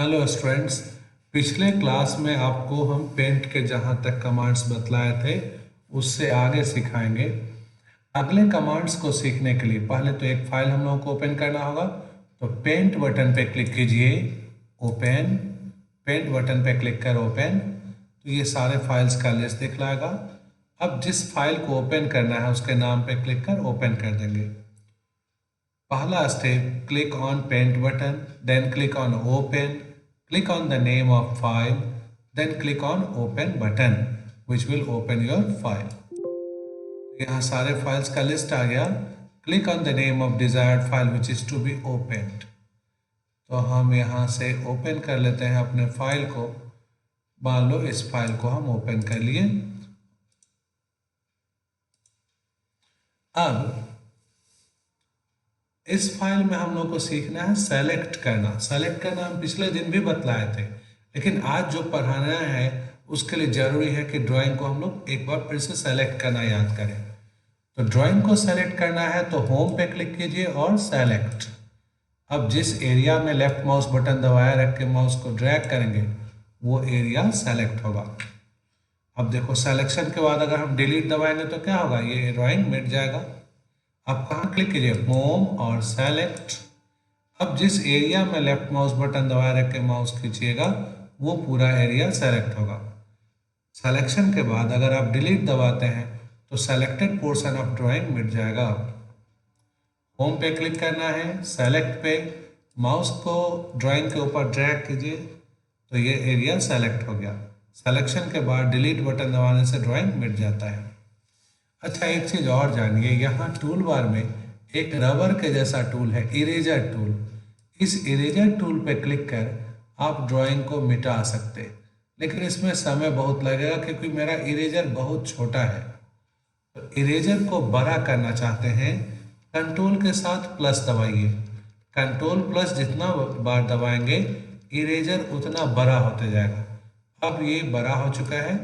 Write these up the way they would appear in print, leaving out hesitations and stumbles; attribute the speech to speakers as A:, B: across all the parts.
A: Hello students. पिछले class में आपको हम पेंट के जहाँ तक कमांड्स बतलाए थे उससे आगे सिखाएंगे। अगले कमांड्स को सीखने के लिए पहले तो एक फाइल हम लोगों को ओपन करना होगा। तो पेंट बटन पे क्लिक कीजिए, ओपन। पेंट बटन पे क्लिक कर ओपन, तो ये सारे फाइल्स का लिस्ट दिखलाएगा। अब जिस फाइल को ओपन करना है उसके नाम पे क्लिक कर ओपन कर देंगे। पहला step, click on paint button, then click on open, click on the name of file, then click on open button which will open your file। यहाँ सारे फाइल्स का लिस्ट आ गया। click on the name of desired file which is to be opened। तो हम यहाँ से open कर लेते हैं अपने फाइल को। मान लो इस फाइल को हम ओपन कर लिए। अब इस फाइल में हम लोग को सीखना है सेलेक्ट करना। सेलेक्ट करना हम पिछले दिन भी बतलाए थे, लेकिन आज जो पढ़ाना है उसके लिए ज़रूरी है कि ड्राइंग को हम लोग एक बार फिर से सेलेक्ट करना याद करें। तो ड्राइंग को सेलेक्ट करना है तो होम पे क्लिक कीजिए और सेलेक्ट। अब जिस एरिया में लेफ्ट माउस बटन दबाया रख के माउस को ड्रैग करेंगे वो एरिया सेलेक्ट होगा। अब देखो, सेलेक्शन के बाद अगर हम डिलीट दबाएंगे तो क्या होगा, ये ड्राइंग मिट जाएगा। अब कहाँ क्लिक कीजिए, होम और सेलेक्ट। अब जिस एरिया में लेफ्ट माउस बटन दबाए रख के माउस खींचिएगा वो पूरा एरिया सेलेक्ट होगा। सिलेक्शन के बाद अगर आप डिलीट दबाते हैं तो सेलेक्टेड पोर्शन ऑफ ड्राइंग मिट जाएगा। होम पे क्लिक करना है, सेलेक्ट पे माउस को ड्राइंग के ऊपर ड्रैग कीजिए तो ये एरिया सेलेक्ट हो गया। सिलेक्शन के बाद डिलीट बटन दबाने से ड्राइंग मिट जाता है। अच्छा, एक चीज़ और जानिए, यहाँ टूल बार में एक रबर के जैसा टूल है, इरेजर टूल। इस इरेजर टूल पे क्लिक कर आप ड्राइंग को मिटा सकते, लेकिन इसमें समय बहुत लगेगा क्योंकि मेरा इरेजर बहुत छोटा है। तो इरेजर को बड़ा करना चाहते हैं, कंट्रोल के साथ प्लस दबाइए। कंट्रोल प्लस जितना बार दबाएंगे इरेजर उतना बड़ा होते जाएगा। अब ये बड़ा हो चुका है,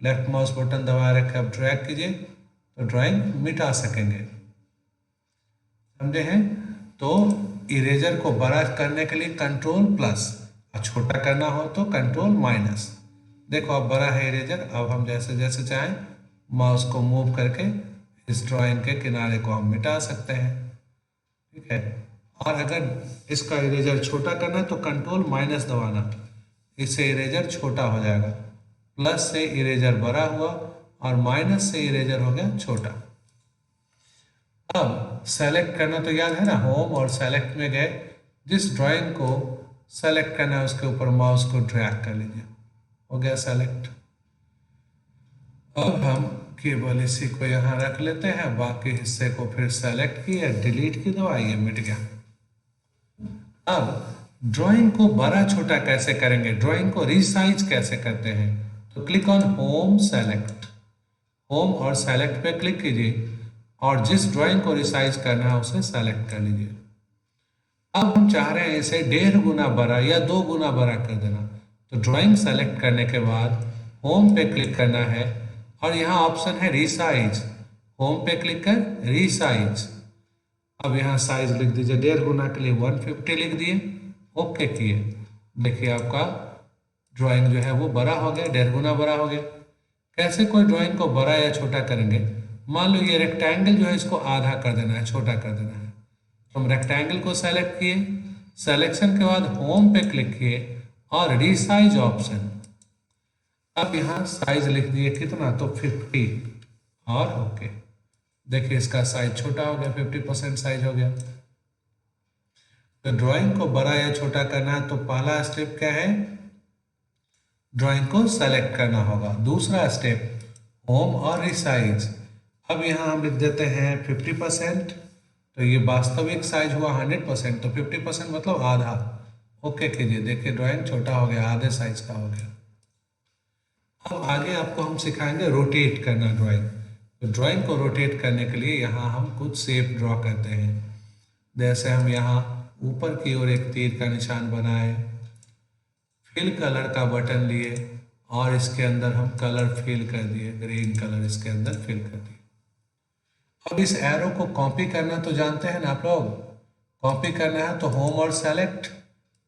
A: लेफ्ट माउस बटन दबा रखे अब ड्रैग कीजिए तो ड्राइंग मिटा सकेंगे। समझे हैं? तो इरेजर को बड़ा करने के लिए कंट्रोल प्लस और छोटा करना हो तो कंट्रोल माइनस। देखो अब बड़ा है इरेजर। अब हम जैसे जैसे चाहें माउस को मूव करके इस ड्राइंग के किनारे को हम मिटा सकते हैं। ठीक है। और अगर इसका इरेजर छोटा करना तो कंट्रोल माइनस दबाना, इससे इरेजर छोटा हो जाएगा। प्लस से इरेजर बड़ा हुआ और माइनस से इरेजर हो गया छोटा। अब सेलेक्ट करना तो याद है ना, होम और सेलेक्ट में गए, जिस ड्राइंग को सेलेक्ट करना है उसके ऊपर माउस को ड्रैग कर लीजिए, हो गया सेलेक्ट। अब हम केवल इसी को यहाँ रख लेते हैं, बाकी हिस्से को फिर सेलेक्ट किए, डिलीट की दबाइए, मिट गया। अब ड्राइंग को बड़ा छोटा कैसे करेंगे, ड्राइंग को रिसाइज कैसे करते हैं, तो click on home select. Home और सेलेक्ट पे क्लिक कीजिए और जिस ड्राइंग को रिसाइज करना है उसे सेलेक्ट कर लीजिए। अब हम चाह रहे हैं इसे 1.5 गुना बड़ा या 2 गुना बड़ा कर देना। तो ड्राइंग सेलेक्ट करने के बाद होम पे क्लिक करना है और यहाँ ऑप्शन है रिसाइज। होम पे क्लिक कर रिसाइज। अब यहाँ साइज लिख दीजिए, 1.5 गुना के लिए 150 लिख दिए, ओके किए। देखिए आपका ड्राइंग जो है वो बड़ा हो गया, 1.5 गुना बड़ा हो गया। कैसे कोई ड्राइंग को बड़ा या छोटा करेंगे, मान लो ये रेक्टेंगल जो है इसको आधा कर देना है, छोटा कर देना है। तो हम रेक्टेंगल को सेलेक्ट किए, सेलेक्शन के बाद होम पे क्लिक किए और रिसाइज ऑप्शन। अब यहाँ साइज लिख दिए कितना, तो 50 और ओके। देखिए इसका साइज छोटा हो गया, 50% साइज हो गया। तो ड्राइंग को बड़ा या छोटा करना है तो पहला स्टेप क्या है, ड्राइंग को सेलेक्ट करना होगा। दूसरा स्टेप होम और रिसाइज। अब यहाँ हम लिख देते हैं 50%, तो ये वास्तविक साइज हुआ 100%, तो 50% मतलब आधा। ओके कीजिए, देखिए ड्राइंग छोटा हो गया, आधे साइज का हो गया। अब आगे आपको हम सिखाएंगे रोटेट करना ड्राइंग। तो ड्राइंग को रोटेट करने के लिए यहाँ हम कुछ शेप ड्रॉ करते हैं। जैसे हम यहाँ ऊपर की ओर एक तीर का निशान बनाए, फिल कलर का बटन लिए और इसके अंदर हम कलर फिल कर दिए, ग्रीन कलर इसके अंदर फिल कर दिए। अब इस एरो को कॉपी करना तो जानते हैं ना आप लोग, कॉपी करना है तो होम और सेलेक्ट,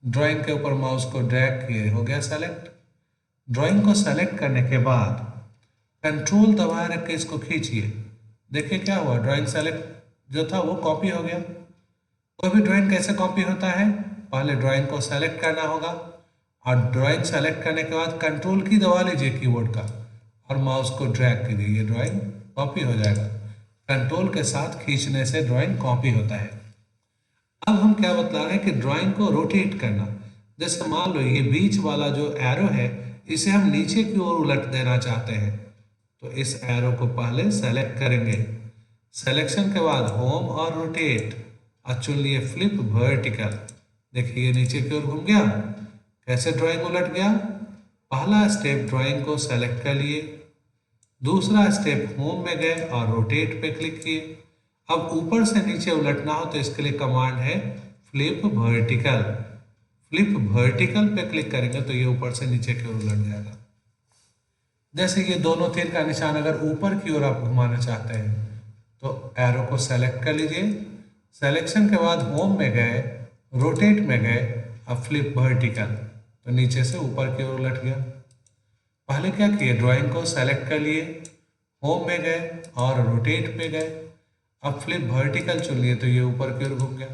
A: ड्राइंग के ऊपर माउस को ड्रैग किए, हो गया सेलेक्ट। ड्राइंग को सेलेक्ट करने के बाद कंट्रोल दबाए रख के इसको खींचिए, देखिए क्या हुआ, ड्राइंग सेलेक्ट जो था वो कॉपी हो गया। कोई भी ड्राइंग कैसे कॉपी होता है, पहले ड्राइंग को सेलेक्ट करना होगा और ड्राइंग सेलेक्ट करने के बाद कंट्रोल की दबा लीजिए कीबोर्ड का और माउस को ड्रैग कीजिए, ये ड्राइंग कॉपी हो जाएगा। कंट्रोल के साथ खींचने से ड्राइंग कॉपी होता है। अब हम क्या बतला रहे हैं कि ड्राइंग को रोटेट करना। जैसे मान लो ये बीच वाला जो एरो है इसे हम नीचे की ओर उलट देना चाहते हैं, तो इस एरो को पहले सेलेक्ट करेंगे। सिलेक्शन के बाद होम और रोटेट और चुन लिए फ्लिप वर्टिकल। देखिए ये नीचे की ओर घूम गया। कैसे ड्राइंग उलट गया, पहला स्टेप ड्राइंग को सेलेक्ट कर लिए, दूसरा स्टेप होम में गए और रोटेट पे क्लिक किए। अब ऊपर से नीचे उलटना हो तो इसके लिए कमांड है फ्लिप वर्टिकल। फ्लिप वर्टिकल पे क्लिक करेंगे तो ये ऊपर से नीचे की ओर उलट जाएगा। जैसे ये दोनों तीर का निशान अगर ऊपर की ओर आप घुमाना चाहते हैं तो एरो को सेलेक्ट कर लीजिए, सिलेक्शन के बाद होम में गए, रोटेट में गए, अब फ्लिप वर्टिकल, तो नीचे से ऊपर की ओर उलट गया। पहले क्या किए, ड्राइंग को सेलेक्ट कर लिए, होम में गए और रोटेट पे गए, अब फ्लिप वर्टिकल चुन लिए तो ये ऊपर की ओर घूम गया।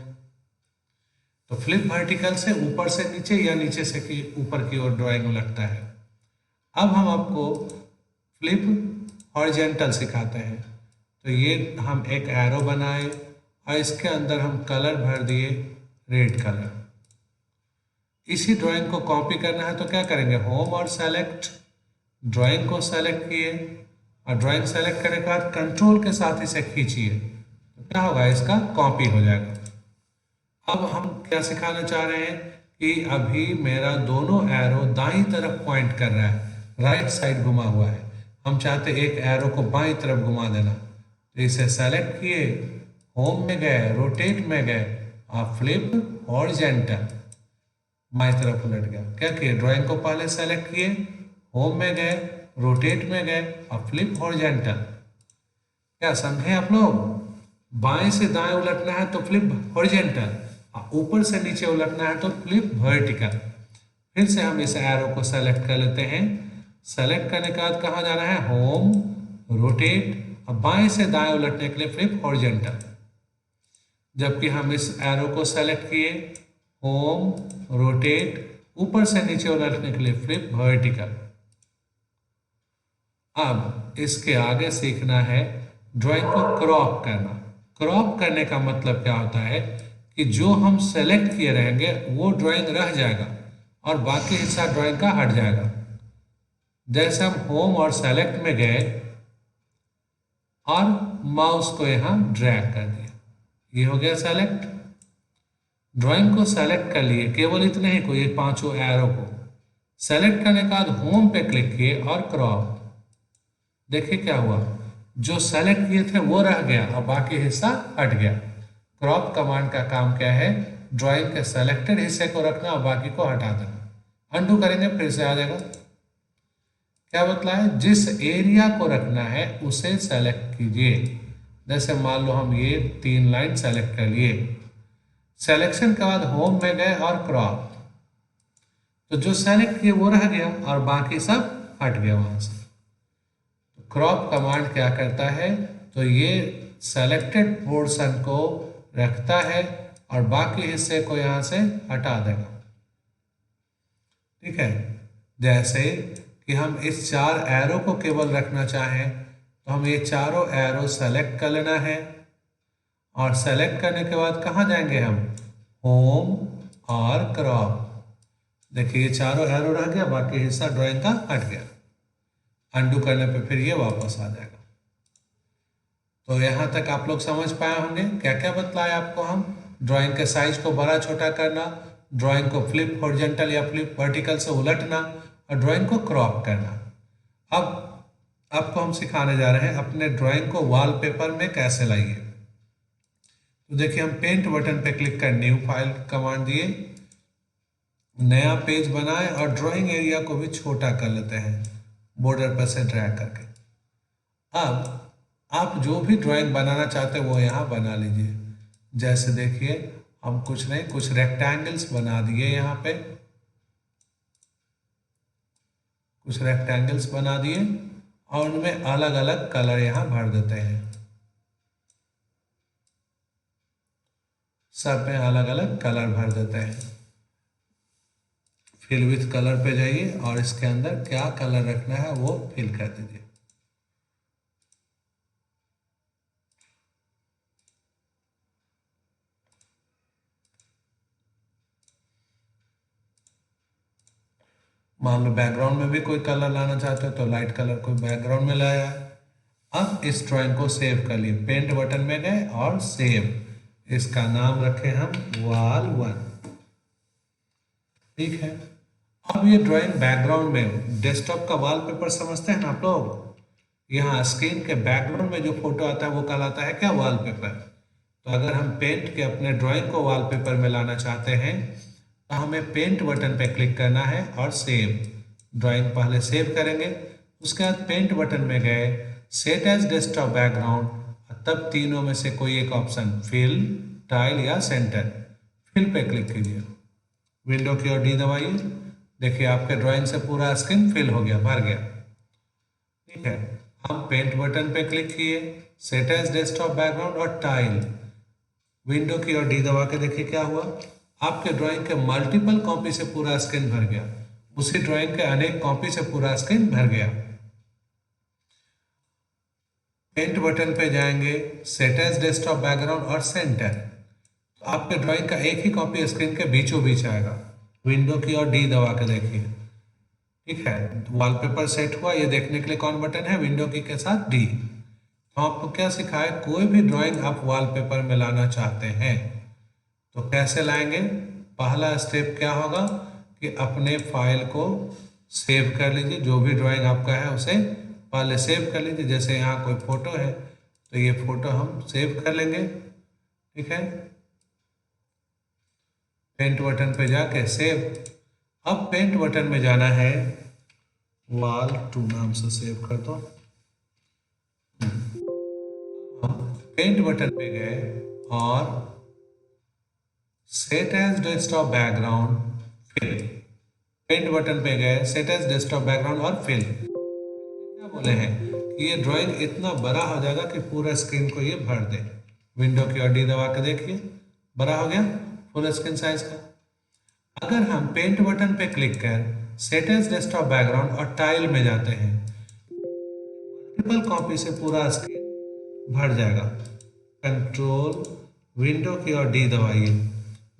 A: तो फ्लिप वर्टिकल से ऊपर से नीचे या नीचे से ऊपर की ओर ड्राइंग उलटता है। अब हम आपको फ्लिप हॉरिजॉन्टल सिखाते हैं। तो ये हम एक एरो बनाए और इसके अंदर हम कलर भर दिए रेड कलर। इसी ड्राइंग को कॉपी करना है तो क्या करेंगे, होम और सेलेक्ट, ड्राइंग को सेलेक्ट किए और ड्राइंग सेलेक्ट करने के बाद कंट्रोल के साथ इसे खींचिए, तो क्या होगा, इसका कॉपी हो जाएगा। अब हम क्या सिखाना चाह रहे हैं कि अभी मेरा दोनों एरो दाईं तरफ पॉइंट कर रहा है, राइट साइड घुमा हुआ है। हम चाहते एक एरो को बाईं तरफ घुमा देना, तो इसे सेलेक्ट किए, होम में गए, रोटेट में गए और फ्लिप हॉरिजॉन्टल, बाईं तरफ उलट गया। क्या किए, ड्राइंग को पहले सेलेक्ट किए, होम में गए, रोटेट में गए और फ्लिप हॉरिजॉन्टल। क्या समझे आप लोग, बाएं से दाएं उलटना है तो फ्लिप हॉरिजॉन्टल, ऊपर से नीचे उलटना है तो फ्लिप वर्टिकल। फिर से हम इस एरो को सेलेक्ट कर लेते हैं, सेलेक्ट करने के बाद कहाँ जाना है, होम, रोटेट और बाएं से दाएं उलटने के लिए फ्लिप हॉरिजॉन्टल। जबकि हम इस एरो को सेलेक्ट किए, होम, रोटेट, ऊपर से नीचे उलटने के लिए फ्लिप वर्टिकल। अब इसके आगे सीखना है ड्राइंग को क्रॉप करना। क्रॉप करने का मतलब क्या होता है कि जो हम सेलेक्ट किए रहेंगे वो ड्राइंग रह जाएगा और बाकी हिस्सा ड्राइंग का हट जाएगा। जैसे हम होम और सेलेक्ट में गए और माउस को यहाँ ड्रैग कर दिया, ये हो गया सेलेक्ट। ड्राइंग को सेलेक्ट कर लिए, केवल इतने ही को, ये पांचों एरो को सेलेक्ट करने के बाद होम पे क्लिक किए और क्रॉप। देखिए क्या हुआ, जो सेलेक्ट किए थे वो रह गया और बाकी हिस्सा हट गया। क्रॉप कमांड का काम क्या है, ड्राइंग के सेलेक्टेड हिस्से को रखना और बाकी को हटा देना। अंडू करेंगे फिर से आ जाएगा। क्या बतलाया, जिस एरिया को रखना है उसे सेलेक्ट कीजिए। जैसे मान लो हम ये 3 लाइन सेलेक्ट कर लिए, सिलेक्शन के बाद होम में गए और क्रॉप, तो जो सेलेक्ट किए वो रह गया और बाकी सब हट गया वहां से। तो क्रॉप कमांड क्या करता है, तो ये सेलेक्टेड पोर्शन को रखता है और बाकी हिस्से को यहां से हटा देगा। ठीक है, जैसे कि हम इस 4 एरो को केवल रखना चाहें तो हम ये चारों एरो सेलेक्ट कर लेना है और सेलेक्ट करने के बाद कहाँ जाएंगे हम, होम और क्रॉप। देखिए ये चारों एरो रह गया, बाकी हिस्सा ड्राइंग का हट गया। अंडू करने पे फिर ये वापस आ जाएगा। तो यहाँ तक आप लोग समझ पाए होंगे क्या क्या बतलाया आपको हम, ड्राइंग के साइज को बड़ा छोटा करना, ड्राइंग को फ्लिप हॉरिजॉन्टल या फ्लिप वर्टिकल से उलटना और ड्राइंग को क्रॉप करना। अब आपको हम सिखाने जा रहे हैं अपने ड्राइंग को वॉलपेपर में कैसे लाइए। तो देखिए हम पेंट बटन पे क्लिक कर न्यू फाइल कमांड दिए, नया पेज बनाए और ड्राइंग एरिया को भी छोटा कर लेते हैं बॉर्डर पर से ड्रैग करके। अब आप जो भी ड्राइंग बनाना चाहते हैं वो यहाँ बना लीजिए। जैसे देखिए हम कुछ नहीं, कुछ रेक्टेंगल्स बना दिए यहाँ पे, कुछ रेक्टेंगल्स बना दिए और उनमें अलग अलग कलर यहाँ भर देते हैं। सब में अलग अलग कलर भर देते हैं। फिल विथ कलर पे जाइए और इसके अंदर क्या कलर रखना है वो फिल कर दीजिए। मान लो बैकग्राउंड में भी कोई कलर लाना चाहते हो तो लाइट कलर कोई बैकग्राउंड में लाया। अब इस ड्राइंग को सेव कर लिए, पेंट बटन में गए और सेव, इसका नाम रखे हम wall1। ठीक है। अब ये ड्राइंग बैकग्राउंड में, डेस्कटॉप का वॉलपेपर समझते हैं ना आप लोग, यहाँ स्क्रीन के बैकग्राउंड में जो फोटो आता है वो कहलाता है क्या, वॉलपेपर। तो अगर हम पेंट के अपने ड्राइंग को वॉलपेपर में लाना चाहते हैं तो हमें पेंट बटन पे क्लिक करना है और सेव, ड्राइंग पहले सेव करेंगे, उसके बाद पेंट बटन में गए, सेट एज डेस्कटॉप बैकग्राउंड, तब तीनों में से कोई एक ऑप्शन, फिल, टाइल या सेंटर, फिल पे क्लिक कीजिए, विंडो की ओर डी दबाइए। देखिए आपके ड्राइंग से पूरा स्क्रीन फिल हो गया, भर गया। ठीक है। हम पेंट बटन पे क्लिक किए, सेट एज डेस्कटॉप बैकग्राउंड और टाइल, विंडो की ओर डी दबा के देखिए क्या हुआ, आपके ड्राइंग के मल्टीपल कॉपी से पूरा स्क्रीन भर गया, उसी ड्राइंग के अनेक कॉपी से पूरा स्क्रीन भर गया। पेंट बटन पे जाएंगे, सेट एज डेस्कटॉप बैकग्राउंड और सेंटर, तो आपके ड्राइंग का एक ही कॉपी स्क्रीन के बीचों बीच आएगा, विंडो की ओर डी दबा के देखिए। ठीक है, वॉलपेपर सेट हुआ, ये देखने के लिए कौन बटन है, विंडो की के साथ डी। तो आपको क्या सिखाए, कोई भी ड्राइंग आप वॉलपेपर में लाना चाहते हैं तो कैसे लाएंगे। पहला स्टेप क्या होगा कि अपने फाइल को सेव कर लीजिए, जो भी ड्राइंग आपका है उसे पहले सेव कर लीजिए। जैसे यहाँ कोई फोटो है तो ये फोटो हम सेव कर लेंगे। ठीक है, पेंट बटन पे जाके सेव। अब पेंट बटन में जाना है, wall2 नाम से सेव कर दो। हम पेंट बटन पे गए और set as desktop background, fill, paint button पे गए, सेट एज डेस्कटॉप बैकग्राउंड और फिल। क्या बोले हैं कि ये ड्राइंग इतना बड़ा हो जाएगा कि पूरा स्क्रीन को ये भर दे। विंडो की ओर डी दबा के देखिए, बड़ा हो गया फुल स्क्रीन साइज का। अगर हम पेंट बटन पे क्लिक कर सेट एज डेस्कटॉप बैकग्राउंड और टाइल में जाते हैं, मल्टीपल कॉपी से पूरा स्क्रीन भर जाएगा। कंट्रोल विंडो की ओर डी दबाइए,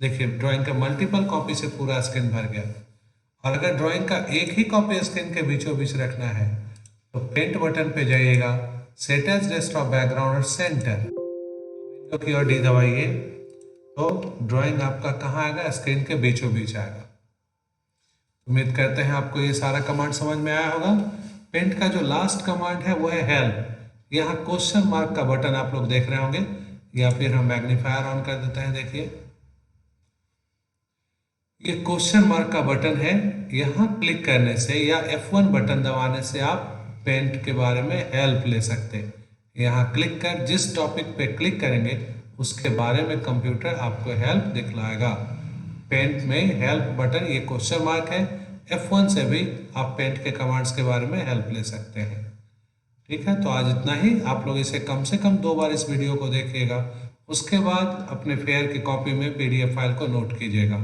A: देखिए ड्राइंग का मल्टीपल कॉपी से पूरा स्क्रीन भर गया। और अगर ड्राइंग का एक ही कॉपी स्क्रीन के बीचों बीच रखना है तो पेंट बटन पे जाइएगा, सेट एज डेस्कटॉप बैकग्राउंड और सेंटर, विंडो की ओर डी दबाइए, तो ड्राइंग आपका कहाँ आएगा, स्क्रीन के बीचों बीच आएगा। उम्मीद करते हैं आपको ये सारा कमांड समझ में आया होगा। पेंट का जो लास्ट कमांड है वो है हेल्प। यहाँ क्वेश्चन मार्क का बटन आप लोग देख रहे होंगे, या फिर हम मैग्नीफायर ऑन कर देते हैं। देखिए ये क्वेश्चन मार्क का बटन है, यहाँ क्लिक करने से या F1 बटन दबाने से आप पेंट के बारे में हेल्प ले सकते हैं। यहाँ क्लिक कर जिस टॉपिक पे क्लिक करेंगे उसके बारे में कंप्यूटर आपको हेल्प दिखलाएगा। पेंट में हेल्प बटन, ये क्वेश्चन मार्क है, F1 से भी आप पेंट के कमांड्स के बारे में हेल्प ले सकते हैं। ठीक है, तो आज इतना ही। आप लोग इसे कम से कम 2 बार इस वीडियो को देखिएगा, उसके बाद अपने फेयर की कॉपी में PDF फाइल को नोट कीजिएगा।